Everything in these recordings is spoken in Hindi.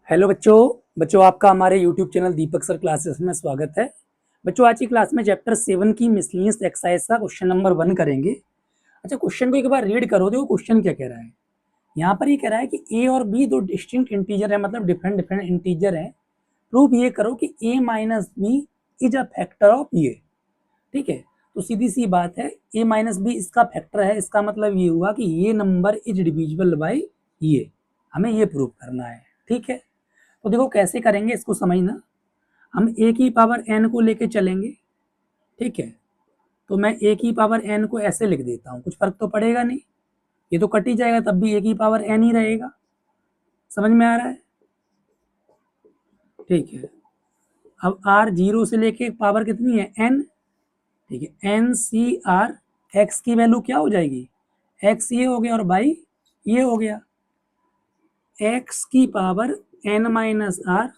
हेलो बच्चों आपका हमारे यूट्यूब चैनल दीपक सर क्लासेस में स्वागत है। बच्चों आज की क्लास में चैप्टर 7 की मिसलिनियस एक्सरसाइज का क्वेश्चन नंबर 1 करेंगे। अच्छा, क्वेश्चन को एक बार रीड करो, देखो क्वेश्चन क्या कह रहा है। यहाँ पर ये कह रहा है कि ए और बी दो डिस्टिंक्ट इंटीजर है, मतलब डिफरेंट डिफरेंट इंटीजर है। प्रूव ये करो कि A minus B is a factor of ये। ठीक है, तो सीधी सी बात है, ए माइनस बी इसका फैक्टर है, इसका मतलब ये हुआ कि ये नंबर इज डिविजिबल बाई ये। हमें ये प्रूव करना है। ठीक है, तो देखो कैसे करेंगे इसको समझना। हम ए की पावर एन को लेके चलेंगे। ठीक है, तो मैं ए की पावर एन को ऐसे लिख देता हूँ, कुछ फर्क तो पड़ेगा नहीं, ये तो कट ही जाएगा, तब भी ए की पावर एन ही रहेगा। समझ में आ रहा है? ठीक है, अब आर जीरो से लेके पावर कितनी है, एन। ठीक है, एन सी आर, एक्स की वैल्यू क्या हो जाएगी, एक्स ये हो गया और बाई ये हो गया, एक्स की पावर एन माइनस आर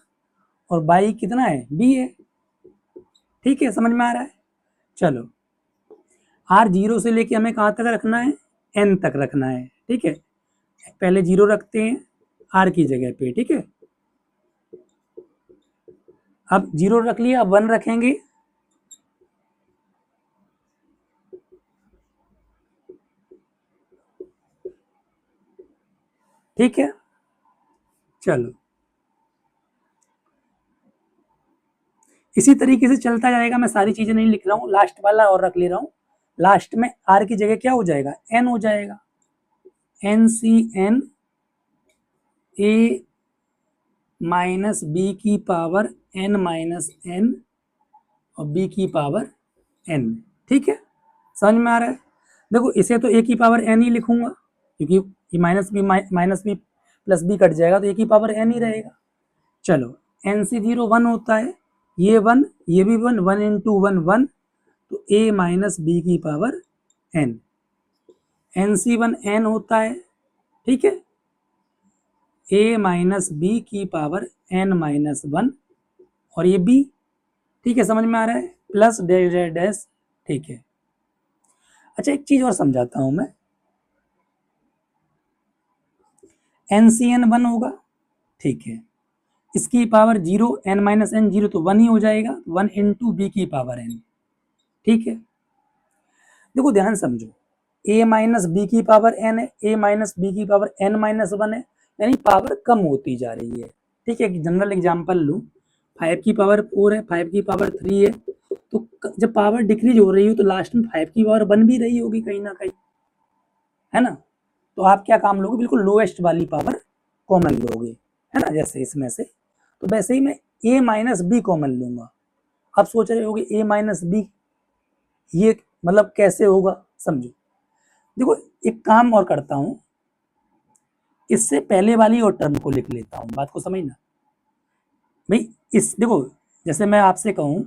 और बाई कितना है, बी है। ठीक है, समझ में आ रहा है? चलो, आर जीरो से लेके हमें कहाँ तक रखना है, एन तक रखना है। ठीक है, पहले जीरो रखते हैं आर की जगह पे। ठीक है, अब जीरो रख लिया, अब 1 रखेंगे। ठीक है, चलो इसी तरीके से चलता जाएगा। मैं सारी चीजें नहीं लिख रहा हूँ, लास्ट वाला और रख ले रहा हूँ। लास्ट में आर की जगह क्या हो जाएगा, एन हो जाएगा। N C n a minus b की पावर एन माइनस एन और बी की पावर एन। ठीक है, समझ में आ रहा है? देखो इसे तो ए की पावर एन ही लिखूंगा, क्योंकि ये minus b plus b cut जाएगा तो ए की पावर एन ही रहेगा। चलो, एन सी जीरो 1 होता है, ये 1 ये भी 1, 1 इंटू 1 1, तो ए माइनस बी की power n. N C 1 n होता है। ठीक है, ए माइनस बी की पावर एन माइनस 1 और ये बी। ठीक है, समझ में आ रहा है? Plus dash dash dash. ठीक है, अच्छा एक चीज और समझाता हूं मैं। एन सी एन 1 होगा। ठीक है, इसकी power zero, n minus n zero, तो 1 ही हो जाएगा, 1 इंटू बी की पावर एन। ठीक है, देखो ध्यान समझो, ए माइनस बी की पावर एन है, ए माइनस बी की पावर एन माइनस 1 है, यानी पावर कम होती जा रही है। ठीक है, जनरल एग्जाम्पल लू, 5 की पावर 4 है, 5 की पावर 3 है, तो जब पावर डिक्रीज हो रही हो तो लास्ट में 5 की पावर बन भी रही होगी कहीं ना कहीं, है ना? तो आप क्या काम लोगे, बिल्कुल लोएस्ट वाली पावर कॉमन लोगे, है ना? जैसे इसमें से, तो वैसे ही मैं ए माइनस बी कॉमन लूंगा। आप सोच रहे होगे ए माइनस बी ये मतलब कैसे होगा, समझो। देखो एक काम और करता हूं, इससे पहले वाली और टर्म को लिख लेता हूं, बात को समझना भाई। इस देखो, जैसे मैं आपसे कहूं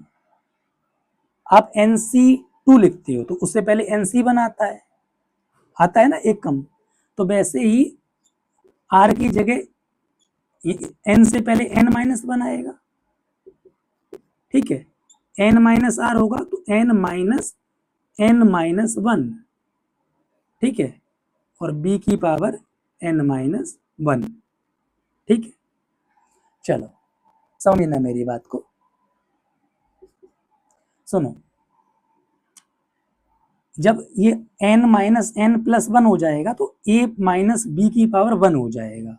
आप NC2 लिखते हो तो उससे पहले NC1 आता है ना, एक कम। तो वैसे ही आर की जगह एन से पहले एन माइनस 1 आएगा। ठीक है, एन माइनस आर होगा तो एन माइनस 1। ठीक है, और बी की पावर एन माइनस 1। ठीक है, चलो समझना मेरी बात को, सुनो। जब ये एन माइनस एन प्लस 1 हो जाएगा तो ए माइनस बी की पावर 1 हो जाएगा।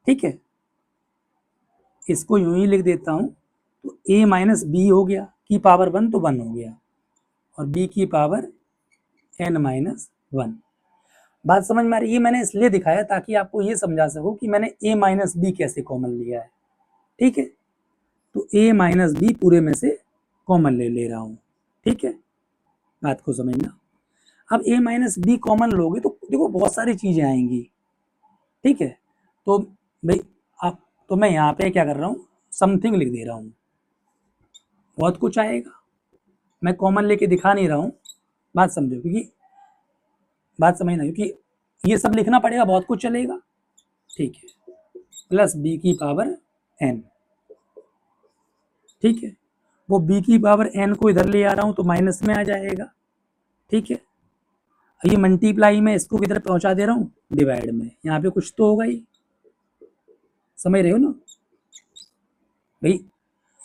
ठीक है, इसको यूं ही लिख देता हूं, तो ए माइनस बी हो गया की पावर 1 तो 1 हो गया, और बी की पावर एन माइनस 1। बात समझ में आ रही है? ये मैंने इसलिए दिखाया ताकि आपको ये समझा सकूं कि मैंने ए माइनस बी कैसे कॉमन लिया है। ठीक है, तो ए माइनस बी पूरे में से कॉमन ले रहा हूं। ठीक है, बात को समझना। अब ए माइनस बी कॉमन लोगे तो देखो बहुत सारी चीजें आएंगी। ठीक है, तो भाई आप, तो मैं यहाँ पे क्या कर रहा हूँ, समथिंग लिख दे रहा हूँ, बहुत कुछ आएगा, मैं कॉमन लेके दिखा नहीं रहा हूँ। बात समझो, क्योंकि बात समझना, क्योंकि ये सब लिखना पड़ेगा, बहुत कुछ चलेगा। ठीक है, प्लस बी की पावर एन। ठीक है, वो बी की पावर एन को इधर ले आ रहा हूं तो माइनस में आ जाएगा। ठीक है, ये मल्टीप्लाई में इसको किधर पहुंचा दे रहा हूं, डिवाइड में, यहाँ पे कुछ तो होगा ही, समझ रहे हो ना? भाई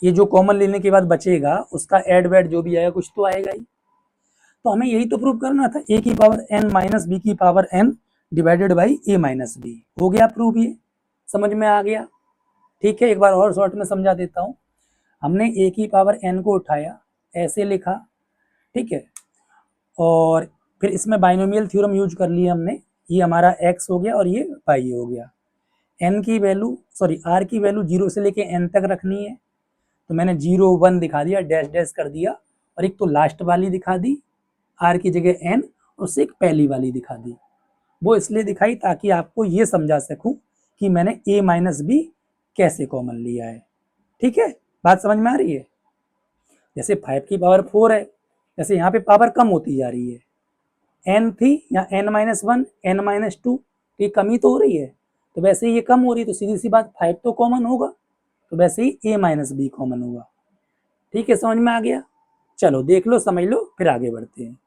ये जो कॉमन लेने के बाद बचेगा उसका ऐड वैड जो भी आएगा कुछ तो आएगा ही। तो हमें यही तो प्रूव करना था, a की पावर n माइनस बी की power n divided by a minus b. हो गया प्रूव, ये समझ में आ गया। ठीक है, एक बार और शॉर्ट में समझा देता हूँ। हमने a की पावर n को उठाया, ऐसे लिखा, ठीक है, और फिर इसमें बाइनोमियल थ्योरम यूज कर लिया हमने, ये हमारा x हो गया और ये y हो गया। n की वैल्यू सॉरी r की वैल्यू 0 से लेके n तक रखनी है, तो मैंने 0 1 दिखा दिया, डैश डैश कर दिया, और एक तो लास्ट वाली दिखा दी r की जगह n, और उससे एक पहली वाली दिखा दी। वो इसलिए दिखाई ताकि आपको ये समझा सकूं कि मैंने a माइनस बी कैसे कॉमन लिया है। ठीक है, बात समझ में आ रही है। जैसे 5 की पावर 4 है, जैसे यहाँ पे पावर कम होती जा रही है, n थी या n minus one, n minus two, ये कमी तो हो रही है, तो वैसे ही ये कम हो रही है, तो सीधी सी बात 5 तो कॉमन होगा, तो वैसे ही a माइनस बी कॉमन होगा। ठीक है, समझ में आ गया। चलो देख लो, समझ लो, फिर आगे बढ़ते हैं।